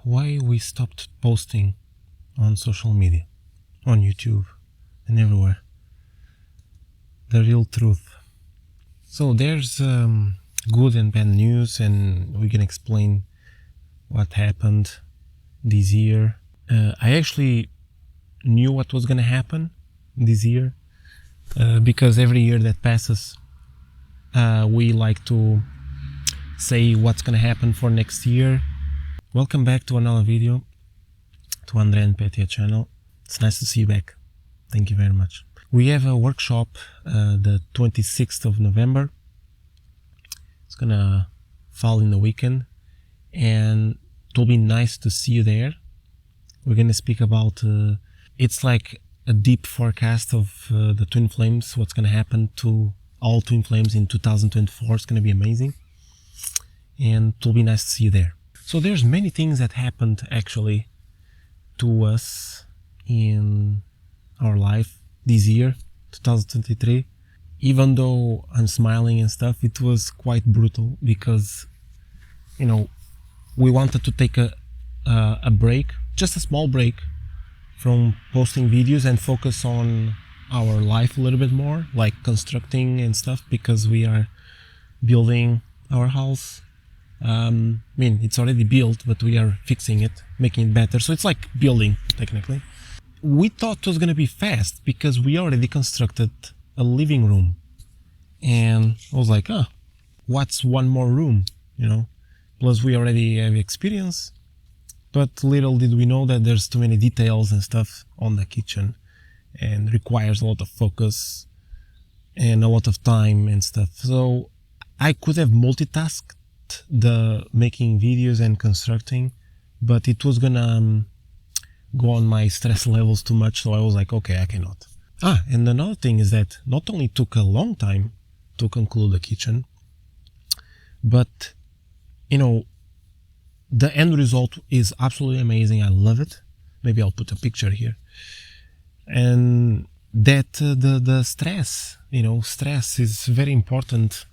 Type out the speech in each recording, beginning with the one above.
why we stopped posting on social media, on YouTube and everywhere. The real truth. So there's good and bad news, and we can explain what happened this year. I actually knew what was gonna happen this year because every year that passes we like to say what's gonna happen for next year. Welcome back to another video to Andre and Petya channel. It's nice to see you back. Thank you very much. We have a workshop the 26th of November. It's gonna fall in the weekend and it will be nice to see you there. We're gonna speak about it's like a deep forecast of the twin flames, what's gonna happen to all twin flames in 2024. It's gonna be amazing and it will be nice to see you there. So there's many things that happened actually to us in our life this year, 2023. Even though I'm smiling and stuff, it was quite brutal because, you know, we wanted to take a break, just a small break from posting videos and focus on our life a little bit more, like constructing and stuff, because we are building our house. I mean, it's already built, but we are fixing it, making it better. So it's like building, technically. We thought it was going to be fast because we already constructed a living room. And I was like, what's one more room, you know? Plus we already have experience. But little did we know that there's too many details and stuff on the kitchen and requires a lot of focus and a lot of time and stuff. So I could have multitasked the making videos and constructing, but it was gonna go on my stress levels too much, so I was like, okay, I cannot. And another thing is that not only took a long time to conclude the kitchen, but you know, the end result is absolutely amazing. I love it. Maybe I'll put a picture here. And that the stress, you know, stress is very important,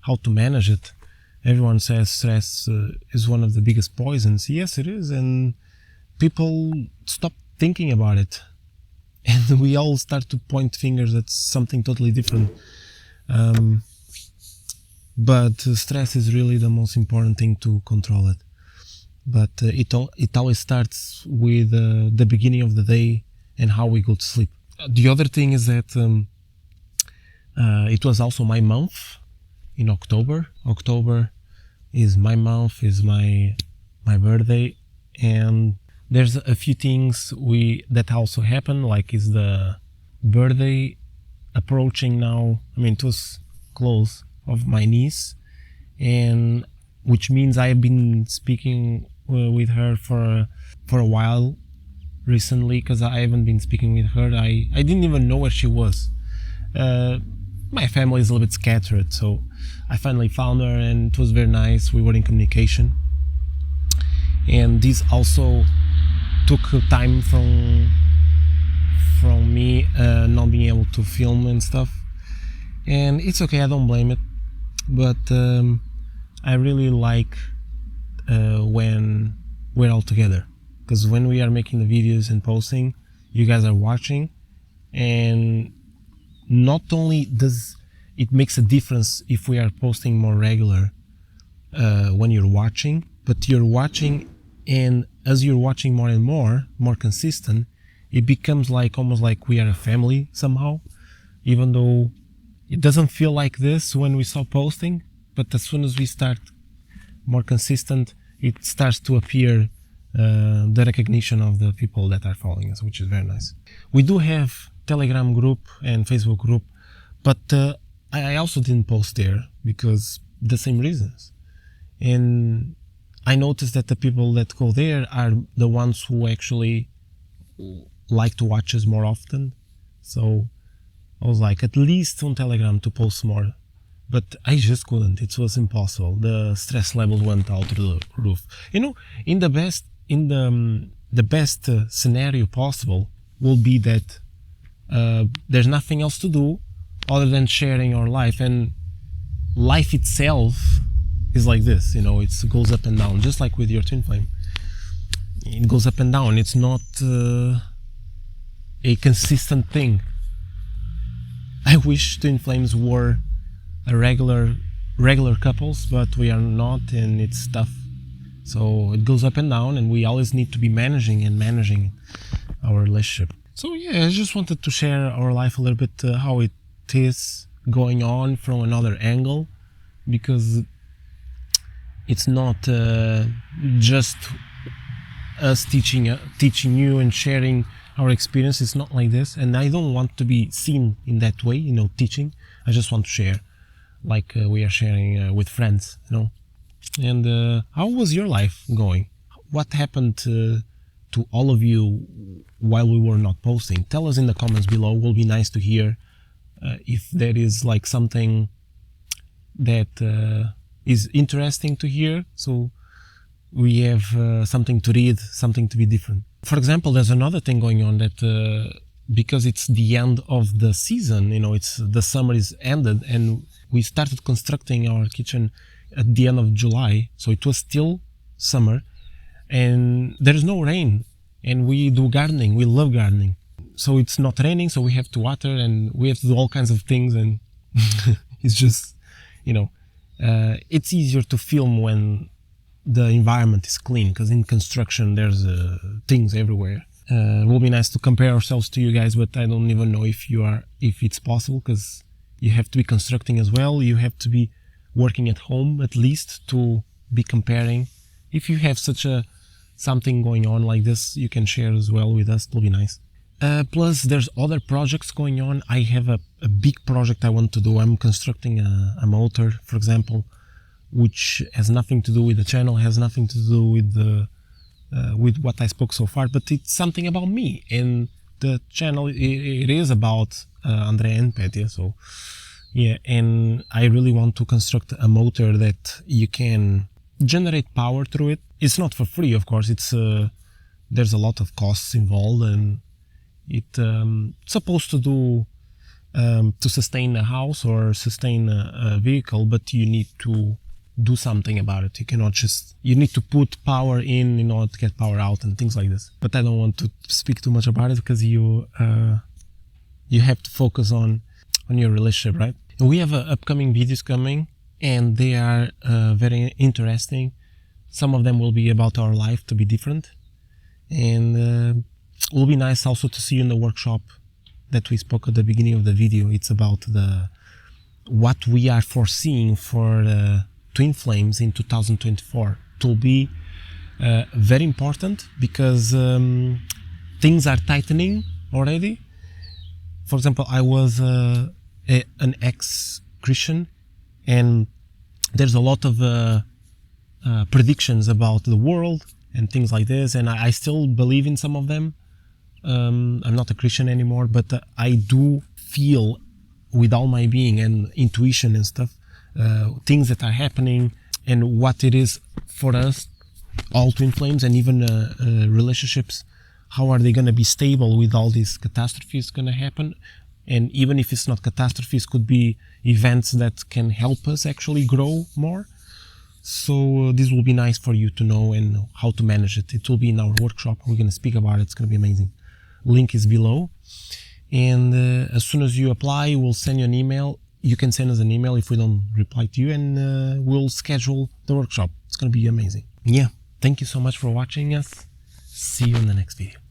how to manage it. Everyone says stress is one of the biggest poisons. Yes, it is. And people stop thinking about it. And we all start to point fingers at something totally different. But stress is really the most important thing to control it. But it always starts with the beginning of the day and how we go to sleep. The other thing is that it was also my month in October. October is my month, is my birthday, and there's a few things that also happen, like is the birthday approaching now. I mean, it was close, of my niece, and which means I've been speaking with her for a while recently, because I haven't been speaking with her. I didn't even know where she was. My family is a little bit scattered, so I finally found her and it was very nice. We were in communication, and this also took time from me not being able to film and stuff, and it's okay, I don't blame it. But I really like when we're all together, because when we are making the videos and posting, you guys are watching, and not only does it makes a difference if we are posting more regular when you're watching, but you're watching, and as you're watching more and more consistent, it becomes like almost like we are a family somehow, even though it doesn't feel like this when we stop posting. But as soon as we start more consistent, it starts to appear the recognition of the people that are following us, which is very nice. We do have Telegram group and Facebook group, but I also didn't post there because the same reasons. And I noticed that the people that go there are the ones who actually like to watch us more often. So I was like, at least on Telegram to post more, but I just couldn't. It was impossible. The stress levels went out through the roof. You know, in the best scenario possible will be that there's nothing else to do other than sharing our life, and life itself is like this, you know, it goes up and down, just like with your twin flame. it goes up and down. It's not a consistent thing. I wish twin flames were a regular couples, but we are not, and it's tough. So it goes up and down, and we always need to be managing our relationship. So yeah, I just wanted to share our life a little bit, how it is going on from another angle, because it's not just us teaching you and sharing our experience. It's not like this, and I don't want to be seen in that way, you know, teaching. I just want to share like we are sharing with friends, you know. And how was your life going? What happened to all of you while we were not posting? Tell us in the comments below. Will be nice to hear if there is like something that is interesting to hear, so we have something to read, something to be different. For example, there's another thing going on that because it's the end of the season, you know, it's the summer is ended, and we started constructing our kitchen at the end of July, so it was still summer, and there is no rain, and we do gardening. We love gardening, so it's not raining, so we have to water, and we have to do all kinds of things, and it's just, you know, it's easier to film when the environment is clean, because in construction there's things everywhere. It will be nice to compare ourselves to you guys, but I don't even know if it's possible, because you have to be constructing as well. You have to be working at home at least to be comparing. If you have something going on like this, you can share as well with us. It'll be nice. Plus there's other projects going on. I have a big project I want to do. I'm constructing a motor, for example, which has nothing to do with the channel, has nothing to do with what I spoke so far, but it's something about me, and the channel, it is about Andrea and Petya. So yeah, and I really want to construct a motor that you can generate power through it. It's not for free, of course. It's there's a lot of costs involved, and it's supposed to do to sustain a house or sustain a vehicle, but you need to do something about it. You cannot just, you need to put power in order to get power out and things like this. But I don't want to speak too much about it, because you have to focus on your relationship, right? And we have upcoming videos coming, and they are very interesting. Some of them will be about our life to be different, and it will be nice also to see you in the workshop that we spoke at the beginning of the video. It's about what we are foreseeing for twin flames in 2024. It will be very important, because things are tightening already. For example, I was an ex-Christian, and there's a lot of predictions about the world and things like this, and I still believe in some of them. I'm not a Christian anymore, but I do feel with all my being and intuition and stuff, things that are happening, and what it is for us, all twin flames, and even relationships. How are they going to be stable with all these catastrophes going to happen? And even if it's not catastrophes, could be events that can help us actually grow more. So this will be nice for you to know and how to manage it. It will be in our workshop. We're going to speak about it. It's going to be amazing. Link is below. And as soon as you apply, we'll send you an email. You can send us an email if we don't reply to you, and we'll schedule the workshop. It's going to be amazing. Yeah. Thank you so much for watching us. See you in the next video.